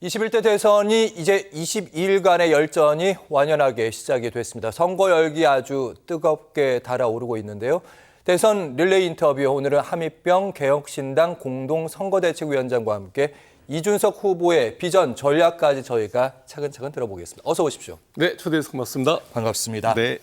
21대 대선이 이제 22일간의 열전이 완연하게 시작이 됐습니다. 선거 열기 아주 뜨겁게 달아오르고 있는데요. 대선 릴레이 인터뷰 오늘은 함익병 개혁신당 공동선거대책위원장과 함께 이준석 후보의 비전 전략까지 저희가 차근차근 들어보겠습니다. 어서 오십시오. 네, 초대해서 고맙습니다. 반갑습니다. 네.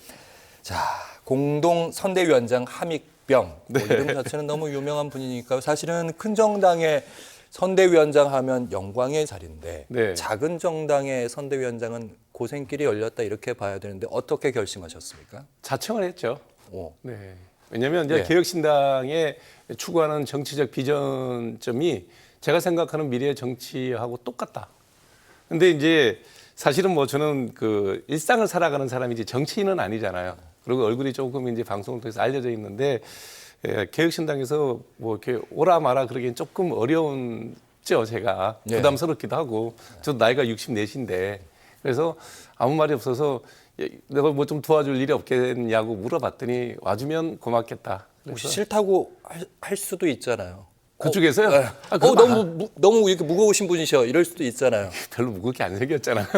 자, 공동선대위원장 함익병. 네. 이름 자체는 너무 유명한 분이니까 사실은 큰 정당의 선대위원장 하면 영광의 자리인데 네. 작은 정당의 선대위원장은 고생길이 열렸다 이렇게 봐야 되는데 어떻게 결심하셨습니까? 자청을 했죠. 오. 네. 왜냐하면 이제 네. 개혁신당의 추구하는 정치적 비전점이 제가 생각하는 미래의 정치하고 똑같다. 근데 이제 사실은 뭐 저는 그 일상을 살아가는 사람이지 정치인은 아니잖아요. 그리고 얼굴이 조금 이제 방송을 통해서 알려져 있는데 개혁신당에서 뭐 이렇게 오라 마라 그러기엔 조금 어려운죠, 제가. 네. 부담스럽기도 하고. 저도 나이가 64인데. 그래서 아무 말이 없어서 내가 뭐 좀 도와줄 일이 없겠냐고 물어봤더니 와주면 고맙겠다. 혹시 그래서 싫다고 할 수도 있잖아요. 그쪽에서요? 네. 아, 그건 너무 이렇게 무거우신 분이셔 이럴 수도 있잖아요. 별로 무겁게 안 생겼잖아.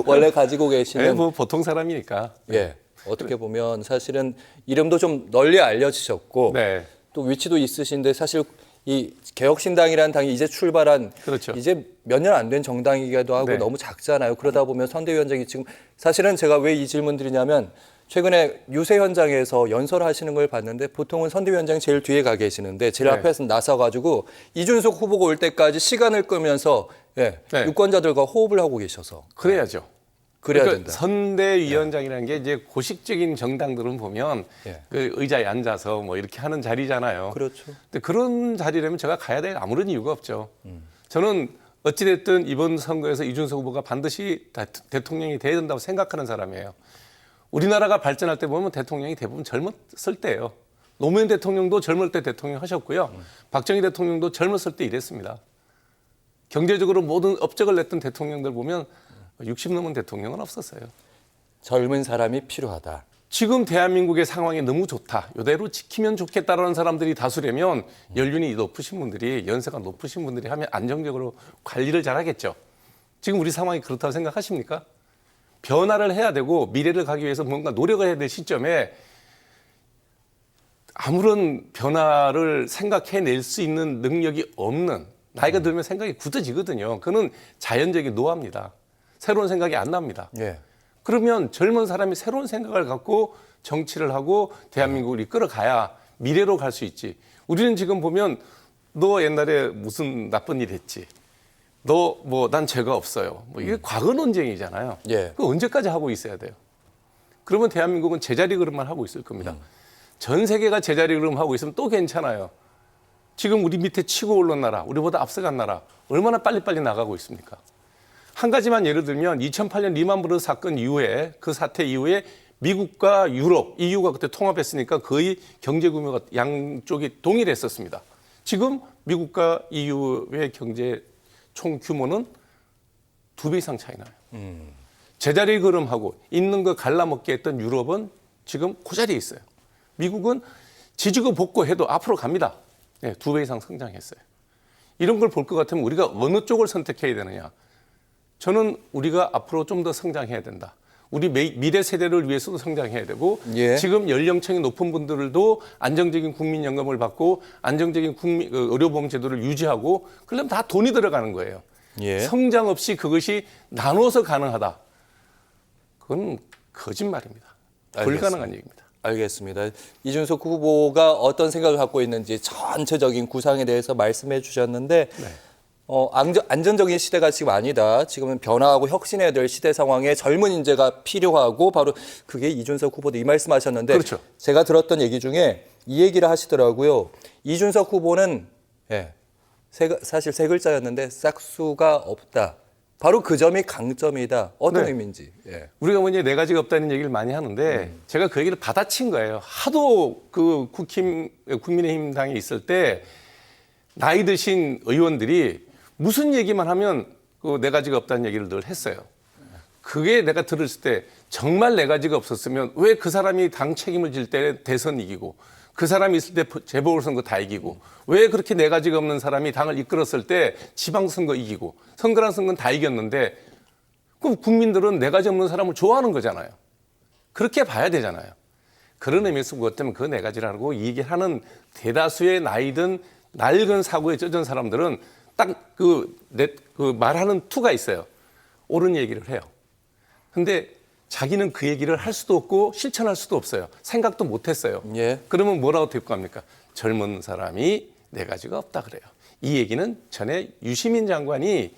원래 가지고 계시는 네, 뭐 보통 사람이니까. 예. 어떻게 보면 사실은 이름도 좀 널리 알려지셨고 네. 또 위치도 있으신데 사실 이 개혁신당이라는 당이 이제 출발한 그렇죠. 이제 몇 년 안 된 정당이기도 하고 네. 너무 작잖아요. 그러다 보면 선대위원장이 지금 사실은 제가 왜 이 질문 드리냐면 최근에 유세 현장에서 연설하시는 걸 봤는데 보통은 선대위원장이 제일 뒤에 가 계시는데 제일 네. 앞에서 나서가지고 이준석 후보가 올 때까지 시간을 끄면서 예, 네. 유권자들과 호흡을 하고 계셔서 그래야죠. 그래야 그러니까 된다. 선대위원장이라는 게 이제 고식적인 정당들은 보면 예. 그 의자에 앉아서 뭐 이렇게 하는 자리잖아요. 그렇죠. 근데 그런 자리라면 제가 가야 될 아무런 이유가 없죠. 저는 어찌됐든 이번 선거에서 이준석 후보가 반드시 대통령이 돼야 된다고 생각하는 사람이에요. 우리나라가 발전할 때 보면 대통령이 대부분 젊었을 때예요. 노무현 대통령도 젊을 때 대통령 하셨고요. 박정희 대통령도 젊었을 때 이랬습니다. 경제적으로 모든 업적을 냈던 대통령들 보면 60 넘은 대통령은 없었어요. 젊은 사람이 필요하다. 지금 대한민국의 상황이 너무 좋다. 이대로 지키면 좋겠다라는 사람들이 다수라면 연륜이 높으신 분들이, 연세가 높으신 분들이 하면 안정적으로 관리를 잘하겠죠. 지금 우리 상황이 그렇다고 생각하십니까? 변화를 해야 되고 미래를 가기 위해서 뭔가 노력을 해야 될 시점에 아무런 변화를 생각해낼 수 있는 능력이 없는, 나이가 들면 생각이 굳어지거든요. 그거는 자연적인 노화입니다. 새로운 생각이 안 납니다. 예. 그러면 젊은 사람이 새로운 생각을 갖고 정치를 하고 대한민국을 이끌어가야 미래로 갈 수 있지. 우리는 지금 보면 너 옛날에 무슨 나쁜 일 했지. 너 뭐 난 죄가 없어요. 뭐 이게 과거 논쟁이잖아요. 예. 그 언제까지 하고 있어야 돼요? 그러면 대한민국은 제자리 걸음만 하고 있을 겁니다. 전 세계가 제자리 걸음 하고 있으면 또 괜찮아요. 지금 우리 밑에 치고 올른 나라, 우리보다 앞서간 나라 얼마나 빨리빨리 나가고 있습니까? 한 가지만 예를 들면 2008년 리만 브러더스 사건 이후에 그 사태 이후에 미국과 유럽, EU가 그때 통합했으니까 거의 경제 규모가 양쪽이 동일했었습니다. 지금 미국과 EU의 경제 총 규모는 2배 이상 차이 나요. 제자리 걸음하고 있는 거 갈라먹게 했던 유럽은 지금 그 자리에 있어요. 미국은 지지고 볶고 해도 앞으로 갑니다. 네, 2배 이상 성장했어요. 이런 걸 볼 것 같으면 우리가 어느 쪽을 선택해야 되느냐. 저는 우리가 앞으로 좀 더 성장해야 된다. 우리 미래 세대를 위해서도 성장해야 되고 예. 지금 연령층이 높은 분들도 안정적인 국민연금을 받고 안정적인 의료보험 제도를 유지하고 그러면 다 돈이 들어가는 거예요. 예. 성장 없이 그것이 나눠서 가능하다. 그건 거짓말입니다. 불가능한 얘기입니다. 알겠습니다. 이준석 후보가 어떤 생각을 갖고 있는지 전체적인 구상에 대해서 말씀해 주셨는데 안전적인 시대가 지금 아니다. 지금은 변화하고 혁신해야 될 시대 상황에 젊은 인재가 필요하고 바로 그게 이준석 후보도 이 말씀하셨는데 그렇죠. 제가 들었던 얘기 중에 이 얘기를 하시더라고요. 이준석 후보는 사실 세 글자였는데 싹수가 없다. 바로 그 점이 강점이다. 어떤 네. 의미인지. 예. 우리가 뭐냐 네 가지가 없다는 얘기를 많이 하는데 제가 그 얘기를 받아친 거예요. 하도 그 국민의힘 당에 있을 때 나이 드신 의원들이 무슨 얘기만 하면 그 네 가지가 없다는 얘기를 늘 했어요. 그게 내가 들었을 때 정말 네 가지가 없었으면 왜 그 사람이 당 책임을 질 때 대선 이기고 그 사람이 있을 때 재보궐선거 다 이기고 왜 그렇게 네 가지가 없는 사람이 당을 이끌었을 때 지방선거 이기고 선거란 선거는 다 이겼는데 그럼 국민들은 네 가지 없는 사람을 좋아하는 거잖아요. 그렇게 봐야 되잖아요. 그런 의미에서 그것 때문에 그 네 가지라고 얘기를 하는 대다수의 나이든 낡은 사고에 젖은 사람들은 딱 그 말하는 투가 있어요. 옳은 얘기를 해요. 근데 자기는 그 얘기를 할 수도 없고 실천할 수도 없어요. 생각도 못 했어요. 예. 그러면 뭐라고 대꾸합니까? 젊은 사람이 네 가지가 없다 그래요. 이 얘기는 전에 유시민 장관이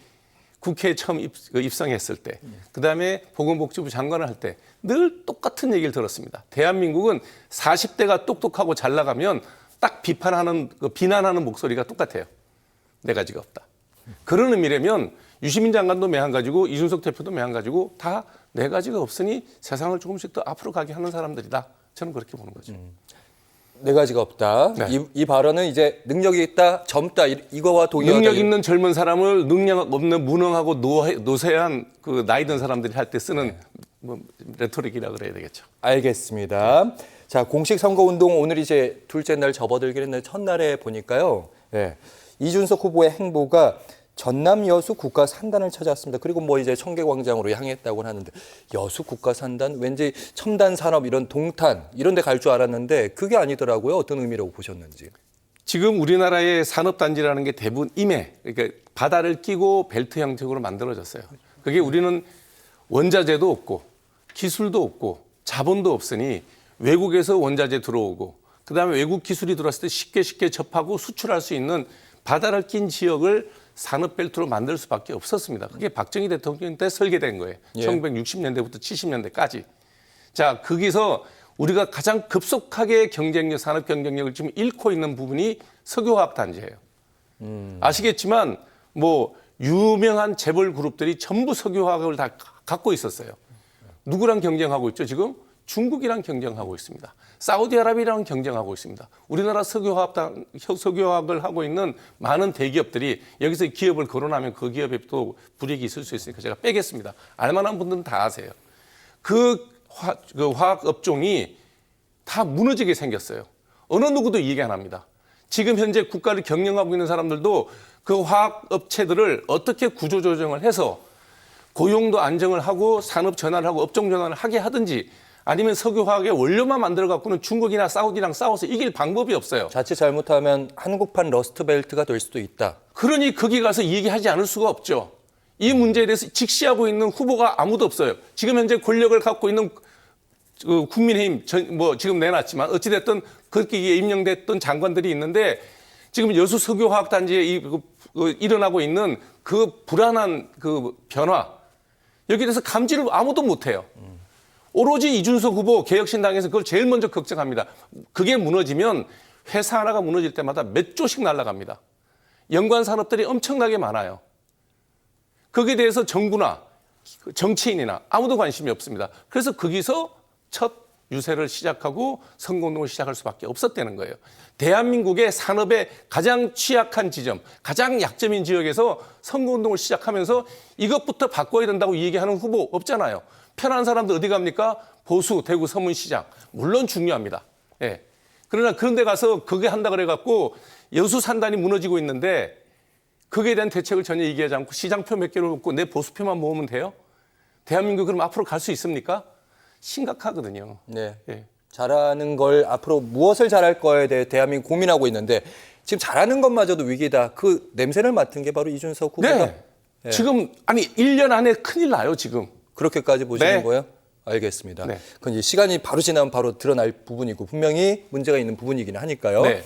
국회에 처음 입성했을 때, 그다음에 보건복지부 장관을 할 때 늘 똑같은 얘기를 들었습니다. 대한민국은 40대가 똑똑하고 잘 나가면 딱 비난하는 목소리가 똑같아요. 네 가지가 없다. 그런 의미라면 유시민 장관도 매한가지고 이준석 대표도 매한가지고 다 네 가지가 없으니 세상을 조금씩 더 앞으로 가게 하는 사람들이다. 저는 그렇게 보는 거죠. 네 가지가 없다. 네. 이 발언은 이제 능력이 있다, 젊다 이거와 동의하다. 능력 있는 젊은 사람을 능력 없는 무능하고 노쇠한 그 나이 든 사람들이 할 때 쓰는 뭐 레토릭이라 그래야 되겠죠. 알겠습니다. 자, 공식 선거운동 오늘 이제 둘째 날 접어들긴 했는데 첫날에 보니까요. 예, 이준석 후보의 행보가 전남 여수 국가 산단을 찾았습니다. 그리고 뭐 이제 청계광장으로 향했다고 하는데 여수 국가 산단 왠지 첨단 산업 이런 동탄 이런 데 갈 줄 알았는데 그게 아니더라고요. 어떤 의미라고 보셨는지. 지금 우리나라의 산업단지라는 게 대부분 임해, 그러니까 바다를 끼고 벨트 형식으로 만들어졌어요. 그게 우리는 원자재도 없고 기술도 없고 자본도 없으니 외국에서 원자재 들어오고 그다음에 외국 기술이 들어왔을 때 쉽게 접하고 수출할 수 있는 바다를 낀 지역을 산업벨트로 만들 수밖에 없었습니다. 그게 박정희 대통령 때 설계된 거예요. 예. 1960년대부터 70년대까지. 자, 거기서 우리가 가장 급속하게 산업 경쟁력을 지금 잃고 있는 부분이 석유화학 단지예요. 아시겠지만 뭐 유명한 재벌 그룹들이 전부 석유화학을 다 갖고 있었어요. 누구랑 경쟁하고 있죠? 지금 중국이랑 경쟁하고 있습니다. 사우디아라비아랑 경쟁하고 있습니다. 우리나라 석유화학을 하고 있는 많은 대기업들이 여기서 기업을 거론하면 그 기업에 또 불이익이 있을 수 있으니까 제가 빼겠습니다. 알만한 분들은 다 아세요. 그 화학 업종이 다 무너지게 생겼어요. 어느 누구도 얘기 안 합니다. 지금 현재 국가를 경영하고 있는 사람들도 그 화학 업체들을 어떻게 구조조정을 해서 고용도 안정을 하고 산업 전환을 하고 업종 전환을 하게 하든지 아니면 석유화학의 원료만 만들어 갖고는 중국이나 사우디랑 싸워서 이길 방법이 없어요. 자칫 잘못하면 한국판 러스트벨트가 될 수도 있다. 그러니 거기 가서 얘기하지 않을 수가 없죠. 이 문제에 대해서 직시하고 있는 후보가 아무도 없어요. 지금 현재 권력을 갖고 있는 국민의힘 뭐 지금 내놨지만 어찌됐든 그렇게 임명됐던 장관들이 있는데 지금 여수 석유화학 단지에 일어나고 있는 그 불안한 그 변화 여기에 대해서 감지를 아무도 못해요. 오로지 이준석 후보 개혁신당에서 그걸 제일 먼저 걱정합니다. 그게 무너지면 회사 하나가 무너질 때마다 몇 조씩 날아갑니다. 연관 산업들이 엄청나게 많아요. 거기에 대해서 정부나 정치인이나 아무도 관심이 없습니다. 그래서 거기서 첫 유세를 시작하고 선거운동을 시작할 수밖에 없었다는 거예요. 대한민국의 산업의 가장 취약한 지점, 가장 약점인 지역에서 선거운동을 시작하면서 이것부터 바꿔야 된다고 얘기하는 후보 없잖아요. 편한 사람들 어디 갑니까? 보수, 대구 서문시장. 물론 중요합니다. 예. 그러나 그런 데 가서 그게 한다 그래갖고 여수 산단이 무너지고 있는데 거기에 대한 대책을 전혀 얘기하지 않고 시장표 몇 개를 놓고 내 보수표만 모으면 돼요? 대한민국 그럼 앞으로 갈 수 있습니까? 심각하거든요. 네. 예. 잘하는 걸 앞으로 무엇을 잘할 거에 대해 대한민국 고민하고 있는데 지금 잘하는 것마저도 위기다. 그 냄새를 맡은 게 바로 이준석 후보다. 네. 지금 아니 1년 안에 큰일 나요 지금. 그렇게까지 보시는 네. 거예요? 알겠습니다. 네. 그건 이제 시간이 바로 지나면 바로 드러날 부분이고 분명히 문제가 있는 부분이긴 하니까요. 네.